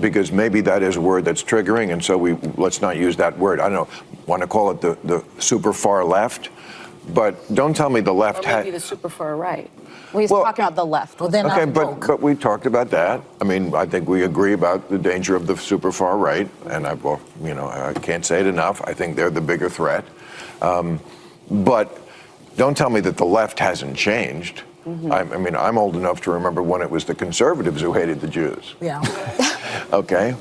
because maybe that is a word that's triggering, and so let's not use that word. I don't know, want to call it the super far left, but don't tell me the left or maybe the super far right. Well, he's talking about the left. Well, then okay, but we talked about that. I mean, I think we agree about the danger of the super far right, and I can't say it enough. I think they're the bigger threat. But don't tell me that the left hasn't changed. I mean, I'm old enough to remember when it was the conservatives who hated the Jews. Yeah. Okay.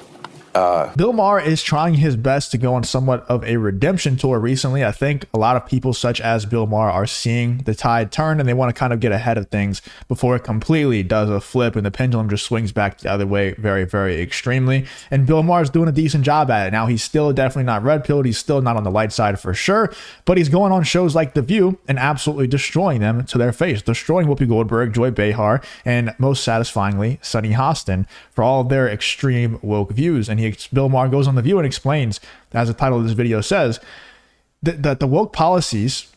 Bill Maher is trying his best to go on somewhat of a redemption tour recently. I think a lot of people such as Bill Maher are seeing the tide turn, and they want to kind of get ahead of things before it completely does a flip and the pendulum just swings back the other way very, very extremely. And Bill Maher is doing a decent job at it. Now, he's still definitely not red-pilled. He's still not on the light side for sure, but he's going on shows like The View and absolutely destroying them to their face, destroying Whoopi Goldberg, Joy Behar, and most satisfyingly, Sunny Hostin for all of their extreme woke views. And Bill Maher goes on The View and explains, as the title of this video says, that the woke policies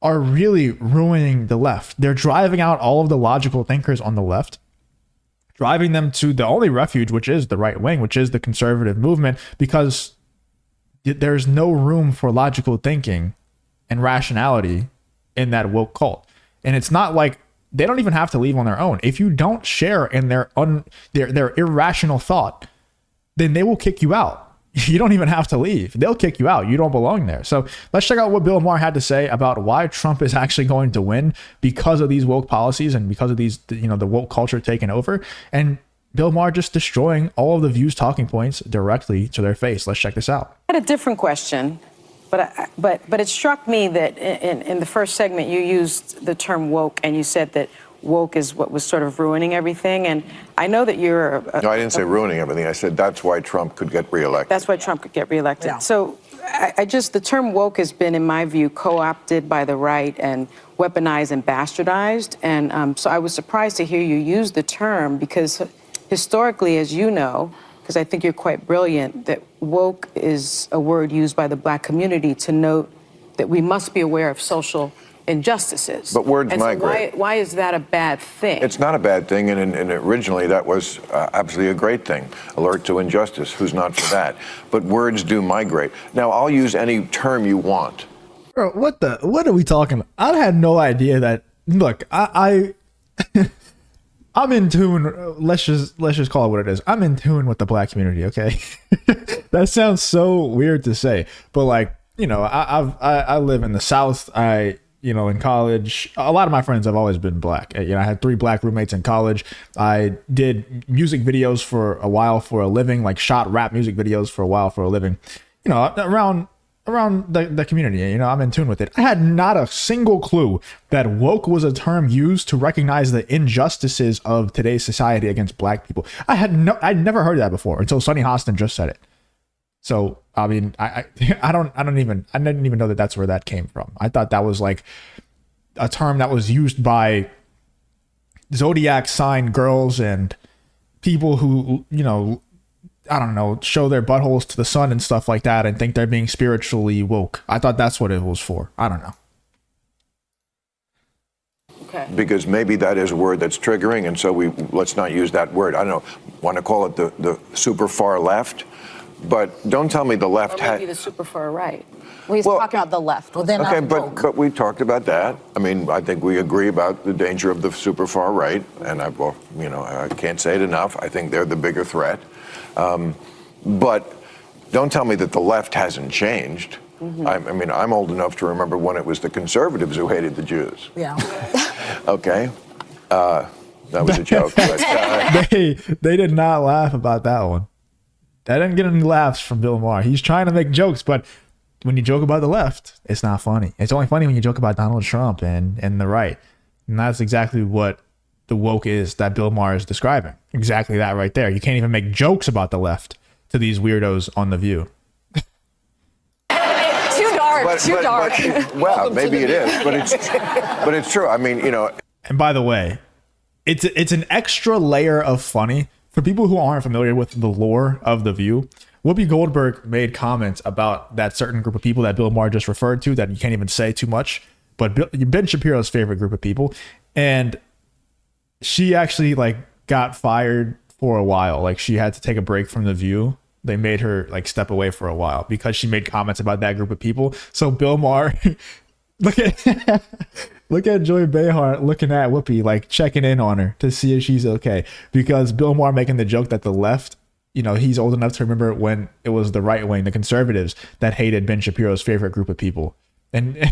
are really ruining the left. They're driving out all of the logical thinkers on the left, driving them to the only refuge, which is the right wing, which is the conservative movement, because there's no room for logical thinking and rationality in that woke cult. And it's not like they don't even have to leave on their own. If you don't share in their irrational thought, then they will kick you out. You don't even have to leave. They'll kick you out. You don't belong there. So let's check out what Bill Maher had to say about why Trump is actually going to win because of these woke policies and because of these, the woke culture taking over. And Bill Maher just destroying all of the View's talking points directly to their face. Let's check this out. I had a different question, but it struck me that in the first segment you used the term woke, and you said that woke is what was sort of ruining everything. And I know that you're no, I didn't say ruining everything. I said that's why Trump could get reelected. That's why Trump could get reelected. Yeah. So the term woke has been, in my view, co-opted by the right and weaponized and bastardized. And so I was surprised to hear you use the term, because historically, as you know, because I think you're quite brilliant, that woke is a word used by the Black community to note that we must be aware of social injustices. But words migrate. Why is that a bad thing? It's not a bad thing, and originally that was absolutely a great thing. Alert to injustice. Who's not for that? But words do migrate. Now, I'll use any term you want. Bro, what are we talking about? I had no idea that. Look, I'm in tune. Let's just call it what it is. I'm in tune with the Black community. Okay, that sounds so weird to say, but like, I live in the South. In college, a lot of my friends have always been Black. I had 3 Black roommates in college. I did music videos for a while for a living, like shot rap music videos for a while for a living. Around the community, I'm in tune with it. I had not a single clue that woke was a term used to recognize the injustices of today's society against Black people. I'd never heard that before until Sunny Hostin just said it. So, I mean, I didn't even know that that's where that came from. I thought that was like a term that was used by zodiac sign girls and people who, I don't know, show their buttholes to the sun and stuff like that and think they're being spiritually woke. I thought that's what it was for. I don't know. Okay. Because maybe that is a word that's triggering, and so let's not use that word. I don't know, want to call it the super far left, but don't tell me the left or maybe the super far right. Well, he's talking about the left. Well, then okay, but we talked about that. I mean, I think we agree about the danger of the super far right, and I can't say it enough. I think they're the bigger threat. But don't tell me that the left hasn't changed. I mean, I'm old enough to remember when it was the conservatives who hated the Jews. Yeah. Okay. That was a joke. But, they did not laugh about that one. That didn't get any laughs from Bill Maher. He's trying to make jokes, but when you joke about the left, it's not funny. It's only funny when you joke about Donald Trump and the right. And that's exactly what the woke is that Bill Maher is describing. Exactly that right there. You can't even make jokes about the left to these weirdos on The View. Too dark. Too dark. Well, maybe it is, but it's true. I mean, And by the way, it's an extra layer of funny for people who aren't familiar with the lore of The View. Whoopi Goldberg made comments about that certain group of people that Bill Maher just referred to that you can't even say too much, but Ben Shapiro's favorite group of people. And she actually got fired for a while. Like she had to take a break from The View. They made her like step away for a while because she made comments about that group of people. So Bill Maher, look at look at Joy Behar looking at Whoopi, like checking in on her to see if she's okay. Because Bill Maher making the joke that the left, you know, he's old enough to remember when it was the right wing, the conservatives, that hated Ben Shapiro's favorite group of people. And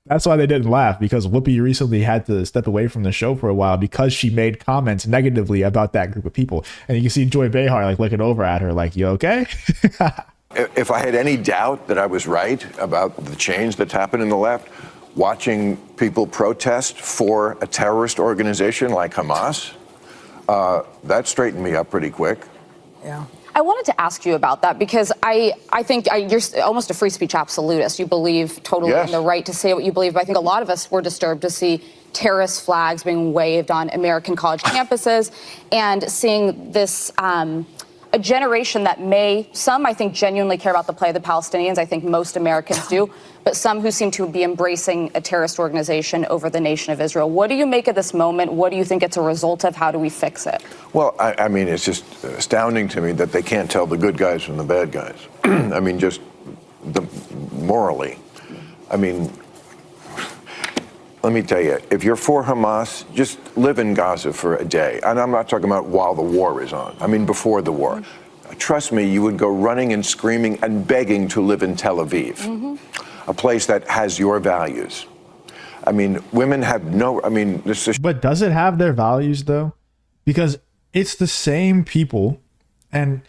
that's why they didn't laugh, because Whoopi recently had to step away from the show for a while because she made comments negatively about that group of people. And you can see Joy Behar like looking over at her like, you okay? If I had any doubt that I was right about the change that's happened in the left, watching people protest for a terrorist organization like Hamas, that straightened me up pretty quick. Yeah. I wanted to ask you about that because I think you're almost a free speech absolutist. You believe totally Yes. in the right to say what you believe. But I think a lot of us were disturbed to see terrorist flags being waved on American college campuses and seeing this a generation that some I think genuinely care about the plight of the Palestinians. I think most Americans do, but some who seem to be embracing a terrorist organization over the nation of Israel. What do you make of this moment? What do you think it's a result of? How do we fix it? Well, I mean, it's just astounding to me that they can't tell the good guys from the bad guys. I mean, just morally. I mean, let me tell you, if you're for Hamas, just live in Gaza for a day. And I'm not talking about while the war is on. I mean, before the war. Trust me, you would go running and screaming and begging to live in Tel Aviv, a place that has your values. I mean, women have no, I mean, this is. But does it have their values though? Because it's the same people, and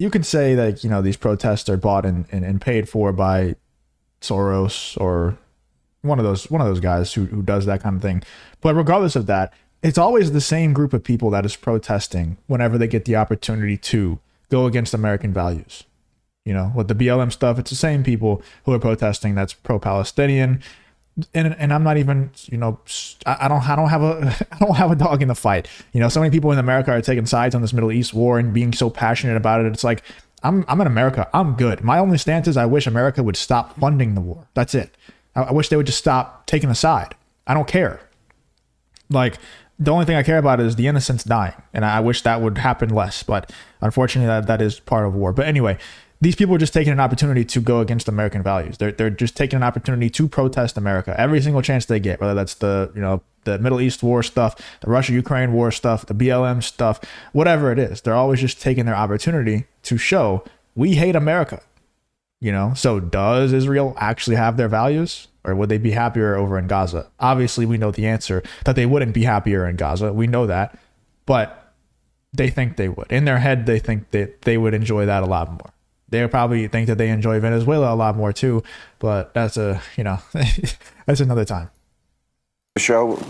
you could say that, you know, these protests are bought and paid for by Soros or one of those guys who does that kind of thing. But regardless of that, it's always the same group of people that is protesting whenever they get the opportunity to go against American values. You know, with the BLM stuff, it's the same people who are protesting that's pro-Palestinian. And I'm not even, you know, I don't have a dog in the fight. You know, so many people in America are taking sides on this Middle East war and being so passionate about it. It's like, I'm in America. I'm good. My only stance is I wish America would stop funding the war. That's it. I wish they would just stop taking a side. I don't care. Like, the only thing I care about is the innocents dying. And I wish that would happen less. But unfortunately, that is part of war. But anyway, these people are just taking an opportunity to go against American values. They're just taking an opportunity to protest America every single chance they get, whether that's the Middle East war stuff, the Russia-Ukraine war stuff, the BLM stuff, whatever it is. They're always just taking their opportunity to show we hate America. You know, so does Israel actually have their values, or would they be happier over in Gaza? Obviously, we know the answer, that they wouldn't be happier in Gaza. We know that, but they think they would. In their head, they think that they would enjoy that a lot more. They probably think that they enjoy Venezuela a lot more too, but that's that's another time. The show,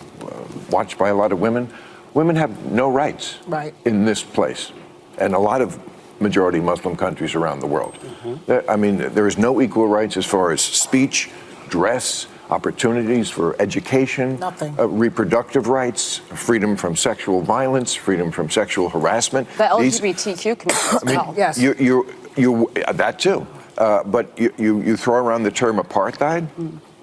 watched by a lot of women. Women have no rights in this place, and a lot of majority Muslim countries around the world. I mean, there is no equal rights as far as speech, dress, opportunities for education, reproductive rights, freedom from sexual violence, freedom from sexual harassment. The LGBTQ community as well. Yes. You that too. But you throw around the term apartheid.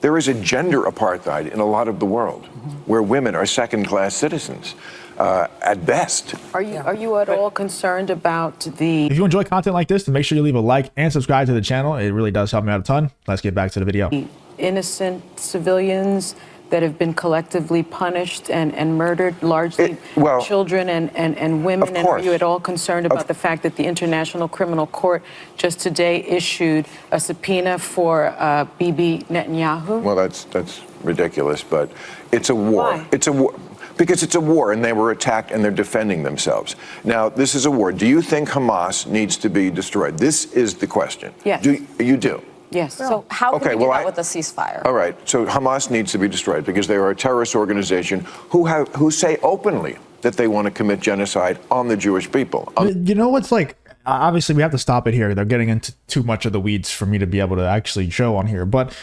There is a gender apartheid in a lot of the world, where women are second-class citizens. At best. Are you at all concerned about the... If you enjoy content like this, then make sure you leave a like and subscribe to the channel. It really does help me out a ton. Let's get back to the video. innocent civilians that have been collectively punished and murdered, largely children and women? And are you at all concerned about the fact that the International Criminal Court just today issued a subpoena for Bibi Netanyahu? Well, that's ridiculous, but it's a war. Why? It's a war. Because it's a war, and they were attacked, and they're defending themselves. Now, this is a war. Do you think Hamas needs to be destroyed? This is the question. Yes. You do? Yes. So how can we do that with a ceasefire? All right. So Hamas needs to be destroyed because they are a terrorist organization who say openly that they want to commit genocide on the Jewish people. You know what's like? Obviously, we have to stop it here. They're getting into too much of the weeds for me to be able to actually show on here. But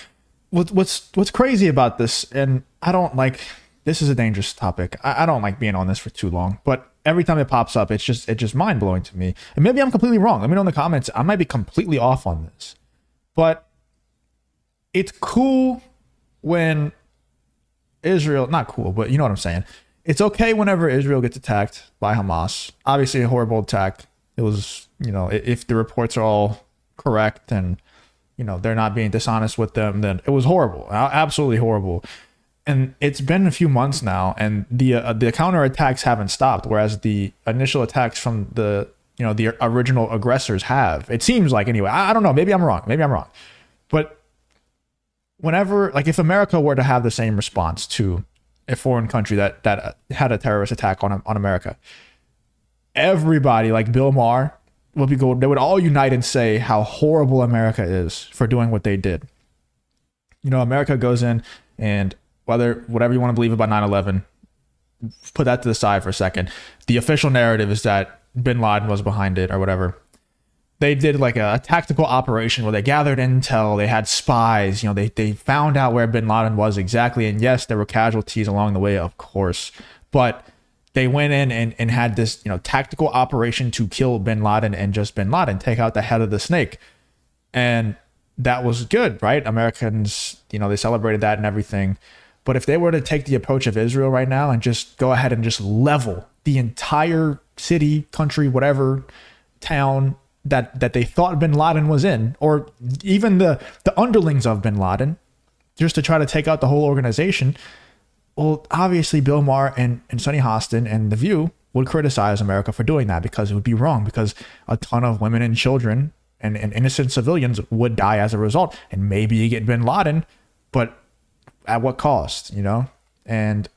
what's crazy about this, and I don't like. This is a dangerous topic. I don't like being on this for too long, but every time it pops up, it's just mind blowing to me. And maybe I'm completely wrong. Let me know in the comments. I might be completely off on this, but it's cool when Israel, not cool, but you know what I'm saying. it's okay whenever Israel gets attacked by Hamas. Obviously, a horrible attack. It was, if the reports are all correct and, they're not being dishonest with them, then it was horrible, absolutely horrible. And it's been a few months now, and the counterattacks haven't stopped, whereas the initial attacks from the original aggressors have. It seems like, anyway. I don't know. Maybe I'm wrong. But whenever, like, if America were to have the same response to a foreign country that had a terrorist attack on America, everybody, like Bill Maher, they would all unite and say how horrible America is for doing what they did. America goes in, and whatever you want to believe about 9/11, put that to the side for a second. The official narrative is that bin Laden was behind it or whatever. They did like a tactical operation where they gathered intel, they had spies, they found out where bin Laden was exactly. And yes, there were casualties along the way, of course, but they went in and had this, tactical operation to kill bin Laden and just bin Laden, take out the head of the snake. And that was good, right? Americans, they celebrated that and everything. But if they were to take the approach of Israel right now and just go ahead and just level the entire city, country, whatever, town that they thought bin Laden was in, or even the underlings of bin Laden, just to try to take out the whole organization, well, obviously Bill Maher and Sonny Hostin and The View would criticize America for doing that, because it would be wrong, because a ton of women and children and innocent civilians would die as a result. And maybe you get bin Laden, but at what cost, And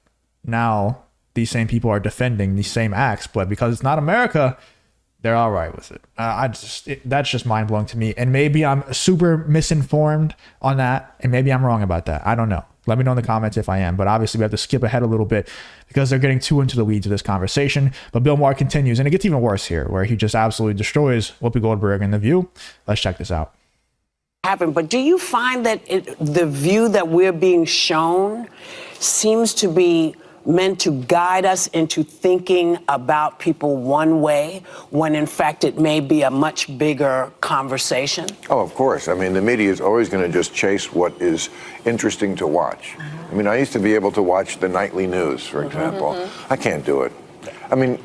now these same people are defending these same acts, but because it's not America, they're all right with it. That's just mind blowing to me. And maybe I'm super misinformed on that, and maybe I'm wrong about that. I don't know. Let me know in the comments if I am. But obviously, we have to skip ahead a little bit because they're getting too into the weeds of this conversation. But Bill Maher continues, and it gets even worse here, where he just absolutely destroys Whoopi Goldberg and The View. Let's check this out. But do you find that the view that we're being shown seems to be meant to guide us into thinking about people one way, when in fact it may be a much bigger conversation? Oh, of course. I mean, the media is always going to just chase what is interesting to watch. I mean, I used to be able to watch the nightly news, for example. I can't do it. I mean,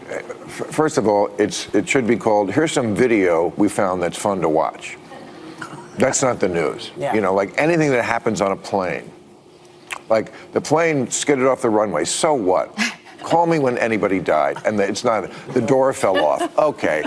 first of all, it should be called, here's some video we found that's fun to watch. That's not the news. Yeah. Like anything that happens on a plane. Like the plane skidded off the runway. So what? Call me when anybody died, and it's not. The door fell off. Okay,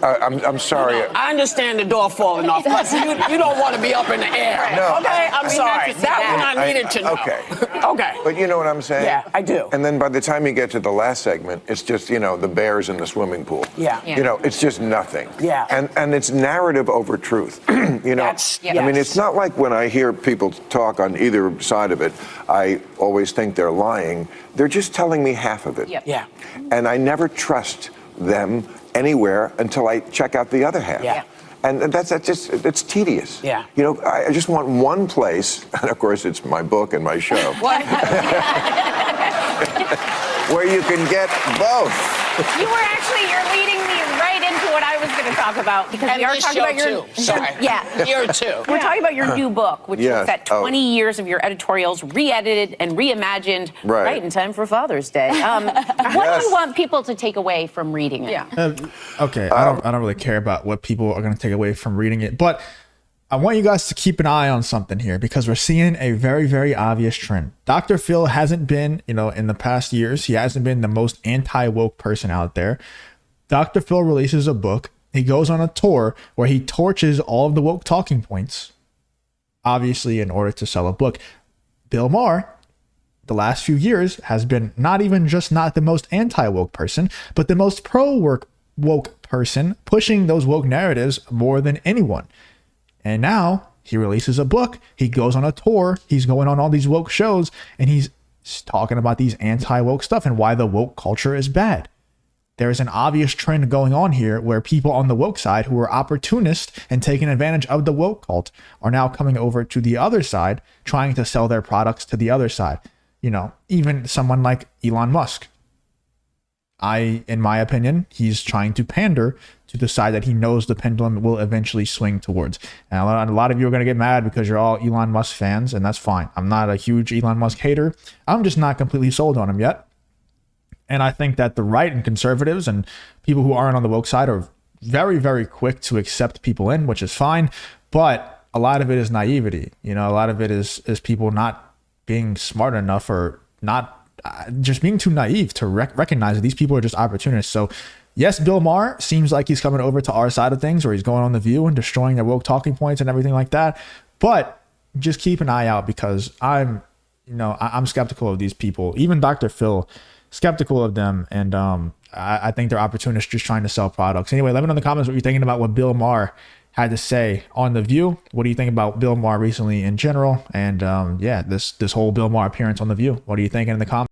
I'm sorry. I understand the door falling off, but you don't want to be up in the air. No. Okay, I'm sorry. That one I needed to know. Okay. Okay. But you know what I'm saying? Yeah, I do. And then by the time you get to the last segment, it's just the bears in the swimming pool. Yeah. It's just nothing. Yeah. And it's narrative over truth. Yes. I mean, it's not like when I hear people talk on either side of it, I always think they're lying. They're just telling me half of it. Yep. Yeah. And I never trust them anywhere until I check out the other half. Yeah. And it's tedious. Yeah. I just want one place, and of course it's my book and my show, where you can get both. You're leading me right into what I was going to talk about, because And we are this talking show about your too. Sorry. Here too. We're talking about your new book, which Yes. looks at 20 years of your editorials, re-edited and reimagined right in time for Father's Day. What do you want people to take away from reading it? Yeah. Okay, I don't really care about what people are going to take away from reading it, but I want you guys to keep an eye on something here, because we're seeing a very, very obvious trend. Dr. Phil hasn't been, in the past years, he hasn't been the most anti-woke person out there. Dr. Phil releases a book. He goes on a tour where he torches all of the woke talking points, obviously in order to sell a book. Bill Maher, the last few years, has been not even just not the most anti-woke person, but the most pro-woke person, pushing those woke narratives more than anyone. And now he releases a book. He goes on a tour. He's going on all these woke shows, and he's talking about these anti-woke stuff and why the woke culture is bad. There is an obvious trend going on here where people on the woke side who are opportunists and taking advantage of the woke cult are now coming over to the other side, trying to sell their products to the other side. Even someone like Elon Musk. In my opinion, he's trying to pander to the side that he knows the pendulum will eventually swing towards. And a lot of you are going to get mad because you're all Elon Musk fans, and that's fine. I'm not a huge Elon Musk hater. I'm just not completely sold on him yet. And I think that the right and conservatives and people who aren't on the woke side are very, very quick to accept people in, which is fine. But a lot of it is naivety. You know, a lot of it is people not being smart enough or not just being too naive to recognize that these people are just opportunists. So yes, Bill Maher seems like he's coming over to our side of things, or he's going on The View and destroying their woke talking points and everything like that. But just keep an eye out, because I'm skeptical of these people. Even Dr. Phil, skeptical of them. And I think they're opportunists just trying to sell products. Anyway, let me know in the comments what you're thinking about what Bill Maher had to say on The View. What do you think about Bill Maher recently in general? And yeah, this whole Bill Maher appearance on The View. What are you thinking in the comments?